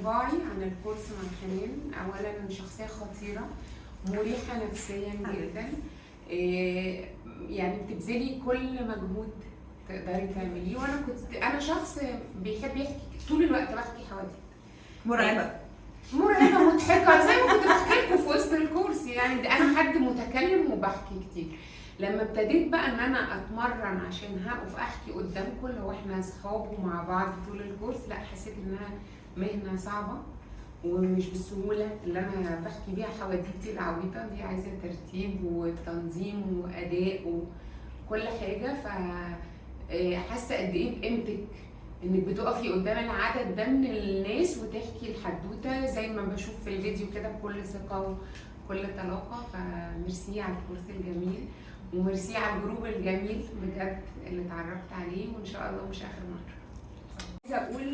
انطباعي عن الكورس مع حنان، اولا شخصيه خطيره مريحه نفسيا جدا. يعني بتبذلي كل مجهود تقدري تعمليه، وانا انا شخص بيحب يحكي طول الوقت، بحكي حواديت مرعبه مضحكه زي ما كنت بحكي لكم في وسط الكورس. يعني انا حد متكلم وبحكي كتير. لما ابتديت بقى ان انا اتمرن عشان هقف احكي قدامكم لو احنا اصحاب ومع بعض طول الكورس، لا حسيت انها مهنه صعبه ومش بالسهوله اللي انا بحكي بيها حواديتي العبيطه دي. عايزه ترتيب وتنظيم واداء وكل حاجه. ف حاسه قد ايه بقيمتك انك بتقفي قدام العدد ده من الناس وتحكي الحدوته زي ما بشوف في الفيديو كده بكل ثقه وكل طلاقه. فميرسي على الكورس الجميل، وميرسي على الجروب الجميل بجد اللي اتعرفت عليه، وان شاء الله مش اخر مره. عايزه اقول